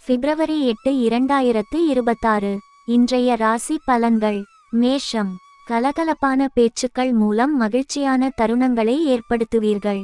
பிப்ரவரி 8 2026 இன்றைய ராசி பலன்கள். மேஷம். கலகலப்பான பேச்சுக்கள் மூலம் மகிழ்ச்சியான தருணங்களை ஏற்படுத்துவீர்கள்.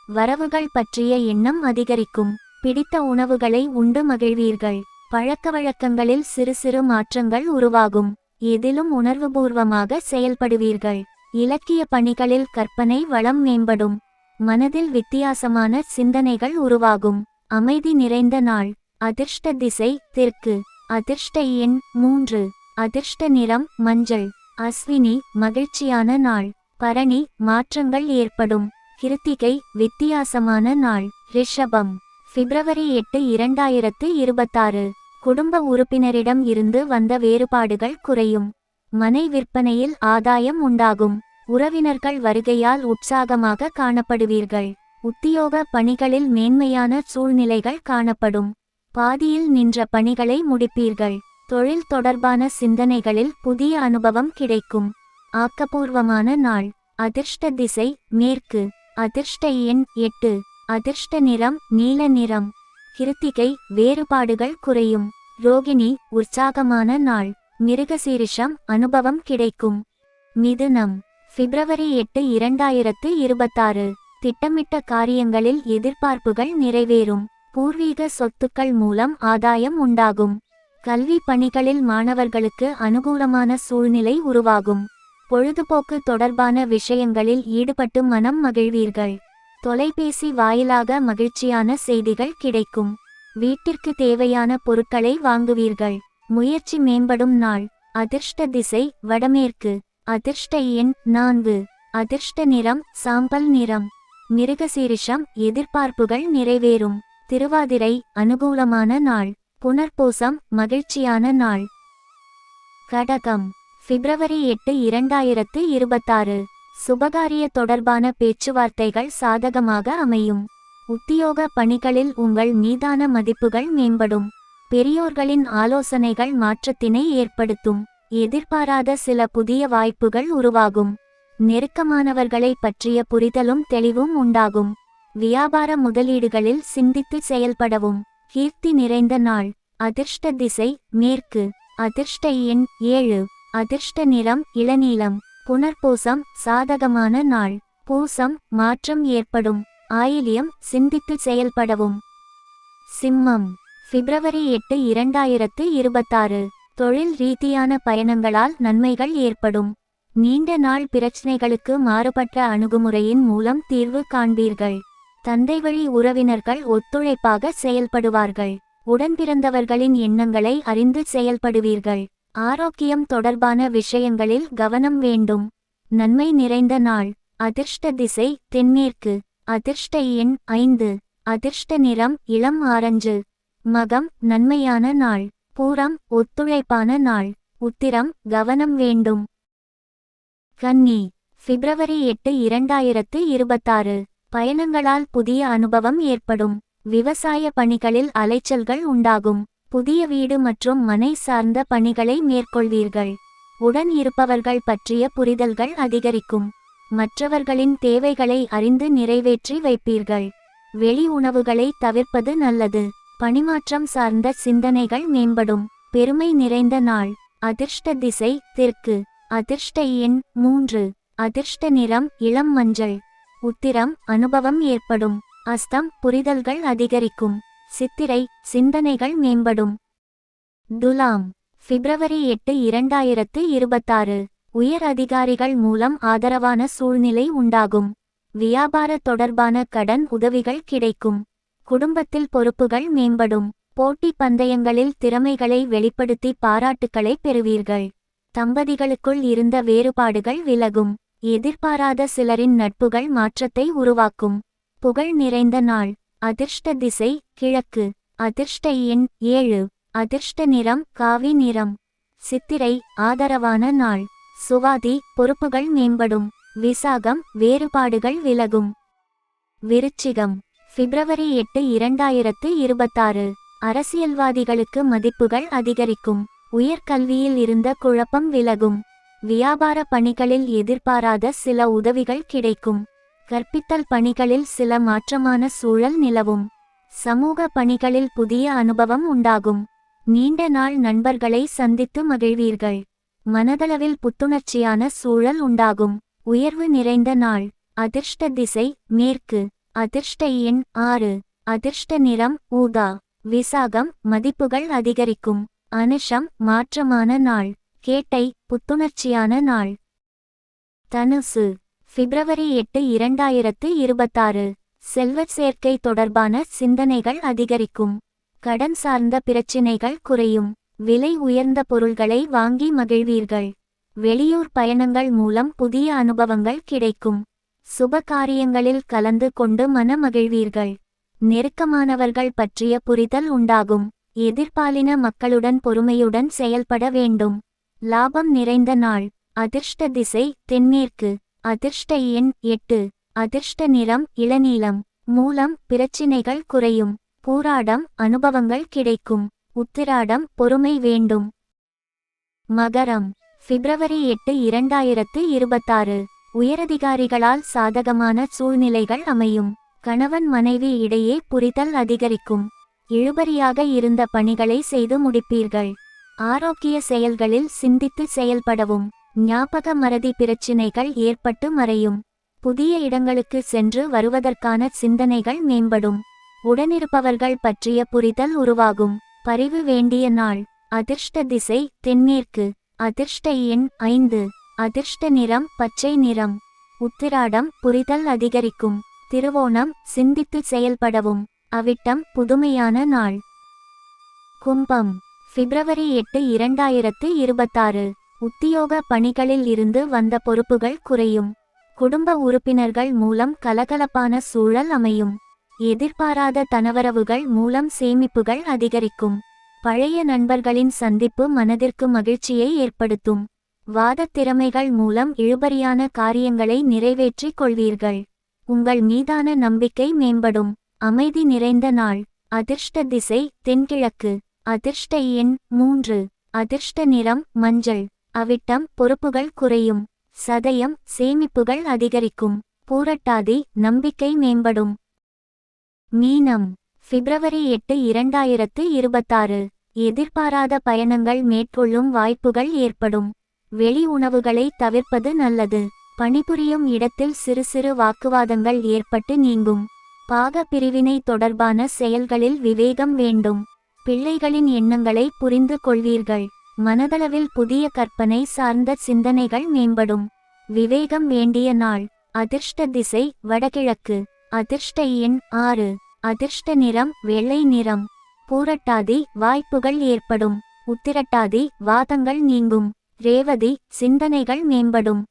வரவுகள் பற்றிய எண்ணம் அதிகரிக்கும். பிடித்த உணவுகளை உண்டு மகிழ்வீர்கள். பழக்கவழக்கங்களில் சிறு சிறு மாற்றங்கள் உருவாகும். எதிலும் உணர்வுபூர்வமாக செயல்படுவீர்கள். இலக்கிய பணிகளில் கற்பனை வளம் மேம்படும். மனதில் வித்தியாசமான சிந்தனைகள் உருவாகும். அமைதி நிறைந்த நாள். அதிர்ஷ்ட திசை தெற்கு. அதிர்ஷ்ட எண் 3. அதிர்ஷ்ட நிறம் மஞ்சள். அஸ்வினி மகிழ்ச்சியான நாள். பரணி மாற்றங்கள் ஏற்படும். கிருத்திகை வித்தியாசமான நாள். ரிஷபம். பிப்ரவரி 8 2026 குடும்ப உறுப்பினரிடம் இருந்து வந்த வேறுபாடுகள் குறையும். மனை விற்பனையில் ஆதாயம் உண்டாகும். உறவினர்கள் வருகையால் உற்சாகமாக காணப்படுவீர்கள். உத்தியோக பணிகளில் மேன்மையான சூழ்நிலைகள் காணப்படும். பாதியில் நின்ற பணிகளை முடிப்பீர்கள். தொழில் தொடர்பான சிந்தனைகளில் புதிய அனுபவம் கிடைக்கும். ஆக்கப்பூர்வமான நாள். அதிர்ஷ்ட திசை மேற்கு. அதிர்ஷ்ட எண் 8. அதிர்ஷ்ட நிறம் நீல நிறம். கிருத்திகை வேறுபாடுகள் குறையும். ரோகிணி உற்சாகமான நாள். மிருகசீரிஷம் அனுபவம் கிடைக்கும். மிதுனம். பிப்ரவரி 8 2026 திட்டமிட்ட காரியங்களில் எதிர்பார்ப்புகள் நிறைவேறும். பூர்வீக சொத்துக்கள் மூலம் ஆதாயம் உண்டாகும். கல்வி பணிகளில் மாணவர்களுக்கு அனுகூலமான சூழ்நிலை உருவாகும். பொழுதுபோக்கு தொடர்பான விஷயங்களில் ஈடுபட்டு மனம் மகிழ்வீர்கள். தொலைபேசி வாயிலாக மகிழ்ச்சியான செய்திகள் கிடைக்கும். வீட்டிற்கு தேவையான பொருட்களை வாங்குவீர்கள். முயற்சி மேம்படும் நாள். அதிர்ஷ்ட திசை வடமேற்கு. அதிர்ஷ்ட எண் 4. அதிர்ஷ்ட நிறம் சாம்பல் நிறம். மிருகசீரிஷம் எதிர்பார்ப்புகள் நிறைவேறும். திருவாதிரை அனுகூலமான நாள். புனர்பூசம் மகிழ்ச்சியான நாள். கடகம். பிப்ரவரி 8 2026 சுபகாரிய தொடர்பான பேச்சுவார்த்தைகள் சாதகமாக அமையும். உத்தியோக பணிகளில் உங்கள் மீதான மதிப்புகள் மேம்படும். பெரியோர்களின் ஆலோசனைகள் மாற்றத்தினை ஏற்படுத்தும். எதிர்பாராத சில புதிய வாய்ப்புகள் உருவாகும். நெருக்கமானவர்களை பற்றிய புரிதலும் தெளிவும் உண்டாகும். வியாபார முதலீடுகளில் சிந்தித்து செயல்படவும். கீர்த்தி நிறைந்த நாள். அதிர்ஷ்ட திசை மேற்கு. அதிர்ஷ்ட எண் 7. அதிர்ஷ்ட நிறம் இளநீலம். புனர்பூசம் சாதகமான நாள். பூசம் மாற்றம் ஏற்படும். ஆயில்யம் சிந்தித்து செயல்படவும். சிம்மம். பிப்ரவரி 8 2026 தொழில் ரீதியான பயணங்களால் நன்மைகள் ஏற்படும். நீண்ட நாள் பிரச்சினைகளுக்கு மாறுபட்ட அணுகுமுறையின் மூலம் தீர்வு காண்பீர்கள். தந்தை வழி உறவினர்கள் ஒத்துழைப்பாக செயல்படுவார்கள். உடன்பிறந்தவர்களின் எண்ணங்களை அறிந்து செயல்படுவீர்கள். ஆரோக்கியம் தொடர்பான விஷயங்களில் கவனம் வேண்டும். நன்மை நிறைந்த நாள். அதிர்ஷ்ட திசை தென்மேற்கு. அதிர்ஷ்ட எண் 5. அதிர்ஷ்ட நிறம் இளம் ஆரஞ்சு. மகம் நன்மையான நாள். பூரம் ஒத்துழைப்பான நாள். உத்திரம் கவனம் வேண்டும். கன்னி. பிப்ரவரி 8 2026 பயணங்களால் புதிய அனுபவம் ஏற்படும். விவசாய பணிகளில் அலைச்சல்கள் உண்டாகும். புதிய வீடு மற்றும் மனை சார்ந்த பணிகளை மேற்கொள்வீர்கள். உடன் இருப்பவர்கள் பற்றிய புரிதல்கள் அதிகரிக்கும். மற்றவர்களின் தேவைகளை அறிந்து நிறைவேற்றி வைப்பீர்கள். வெளி உணவுகளை தவிர்ப்பது நல்லது. பணிமாற்றம் சார்ந்த சிந்தனைகள் மேம்படும். பெருமை நிறைந்த நாள். அதிர்ஷ்ட திசை தெற்கு. அதிர்ஷ்ட எண் 3. அதிர்ஷ்ட நிறம் இளம் மஞ்சள். உத்திரம் அனுபவம் ஏற்படும். அஸ்தம் புரிதல்கள் அதிகரிக்கும். சித்திரை சிந்தனைகள் மேம்படும். துலாம். பிப்ரவரி 8 2026 உயர் அதிகாரிகள் மூலம் ஆதரவான சூழ்நிலை உண்டாகும். வியாபார தொடர்பான கடன் உதவிகள் கிடைக்கும். குடும்பத்தில் பொறுப்புகள் மேம்படும். போட்டி பந்தயங்களில் திறமைகளை வெளிப்படுத்தி பாராட்டுக்களை பெறுவீர்கள். தம்பதிகளுக்குள் இருந்த வேறுபாடுகள் விலகும். எதிர்பாராத சிலரின் நட்புகள் மாற்றத்தை உருவாக்கும். புகழ் நிறைந்த நாள். அதிர்ஷ்ட திசை கிழக்கு. அதிர்ஷ்ட எண் 7. அதிர்ஷ்ட நிறம் காவி நிறம். சித்திரை ஆதரவான நாள். சுவாதி பொறுப்புகள் மேம்படும். விசாகம் வேறுபாடுகள் விலகும். விருச்சிகம். பிப்ரவரி 8 2026 அரசியல்வாதிகளுக்கு மதிப்புகள் அதிகரிக்கும். உயர்கல்வியில் இருந்த குழப்பம் விலகும். வியாபார பணிகளில் எதிர்பாராத சில உதவிகள் கிடைக்கும். கற்பித்தல் பணிகளில் சில மாற்றமான சூழல் நிலவும். சமூக பணிகளில் புதிய அனுபவம் உண்டாகும். நீண்ட நாள் நண்பர்களை சந்தித்து மகிழ்வீர்கள். மனதளவில் புத்துணர்ச்சியான சூழல் உண்டாகும். உயர்வு நிறைந்த நாள். அதிர்ஷ்ட திசை மேற்கு. அதிர்ஷ்ட எண் 6. அதிர்ஷ்ட நிறம் ஊதா. விசாகம் மதிப்புகள் அதிகரிக்கும். அனுஷம் மாற்றமான நாள். கேட்டை புத்துணர்ச்சியான நாள். தனுசு பிப்ரவரி 8, 2026. செல்வச் சேர்க்கை தொடர்பான சிந்தனைகள் அதிகரிக்கும். கடன் சார்ந்த பிரச்சினைகள் குறையும். விலை உயர்ந்த பொருள்களை வாங்கி மகிழ்வீர்கள். வெளியூர் பயணங்கள் மூலம் புதிய அனுபவங்கள் கிடைக்கும். சுப காரியங்களில் கலந்து கொண்டு மன மகிழ்வீர்கள். நெருக்கமானவர்கள் பற்றிய புரிதல் உண்டாகும். எதிர்பாலின மக்களுடன் பொறுமையுடன் செயல்பட வேண்டும். லாபம் நிறைந்த நாள். அதிர்ஷ்ட திசை தென்மேற்கு. அதிர்ஷ்ட எண் 8. அதிர்ஷ்ட நிறம் இளநீலம். மூலம் பிரச்சினைகள் குறையும். பூராடம் அனுபவங்கள் கிடைக்கும். உத்திராடம் பொறுமை வேண்டும். மகரம் பிப்ரவரி 8, 2026. உயரதிகாரிகளால் சாதகமான சூழ்நிலைகள் அமையும். கணவன் மனைவி இடையே புரிதல் அதிகரிக்கும். இழுபறியாக இருந்த பணிகளை செய்து முடிப்பீர்கள். ஆரோக்கிய செயல்களில் சிந்தித்து செயல்படவும். ஞாபக மறதி பிரச்சினைகள் ஏற்பட்டு மறையும். புதிய இடங்களுக்கு சென்று வருவதற்கான சிந்தனைகள் மேம்படும். உடனிருப்பவர்கள் பற்றிய புரிதல் உருவாகும். பரிவு வேண்டிய நாள். அதிர்ஷ்ட திசை தென்மேற்கு. அதிர்ஷ்ட எண் 5. அதிர்ஷ்ட நிறம் பச்சை நிறம். உத்திராடம் புரிதல் அதிகரிக்கும். திருவோணம் சிந்தித்து செயல்படவும். அவிட்டம் புதுமையான நாள். கும்பம் பிப்ரவரி 8, 2026. உத்தியோக பணிகளில் இருந்து வந்த பொறுப்புகள் குறையும். குடும்ப உறுப்பினர்கள் மூலம் கலகலப்பான சூழல் அமையும். எதிர்பாராத தனவரவுகள் மூலம் சேமிப்புகள் அதிகரிக்கும். பழைய நண்பர்களின் சந்திப்பு மனதிற்கு மகிழ்ச்சியை ஏற்படுத்தும். வாதத் திறமைகள் மூலம் இழுபறியான காரியங்களை நிறைவேற்றிக் கொள்வீர்கள். உங்கள் மீதான நம்பிக்கை மேம்படும். அமைதி நிறைந்த நாள். அதிர்ஷ்ட திசை தென்கிழக்கு. அதிர்ஷ்ட எண் 3. அதிர்ஷ்ட நிறம் மஞ்சள். அவிட்டம் பொறுப்புகள் குறையும். சதயம் சேமிப்புகள் அதிகரிக்கும். பூரட்டாதி நம்பிக்கை மேம்படும். மீனம் பிப்ரவரி 8, 2026. எதிர்பாராத பயணங்கள் மேற்கொள்ளும் வாய்ப்புகள் ஏற்படும். வெளி உணவுகளை தவிர்ப்பது நல்லது. பணிபுரியும் இடத்தில் சிறு சிறு வாக்குவாதங்கள் ஏற்பட்டு நீங்கும். பாக பிரிவினை தொடர்பான செயல்களில் விவேகம் வேண்டும். பிள்ளைகளின் எண்ணங்களை புரிந்து கொள்வீர்கள். மனதளவில் புதிய கற்பனை சார்ந்த சிந்தனைகள் மேம்படும். விவேகம் வேண்டிய நாள். அதிர்ஷ்ட திசை வடகிழக்கு. அதிர்ஷ்ட எண் 6. அதிர்ஷ்ட நிறம் வெள்ளை நிறம். பூரட்டாதி வாய்ப்புகள் ஏற்படும். உத்திரட்டாதி வாதங்கள் நீங்கும். ரேவதி சிந்தனைகள் மேம்படும்.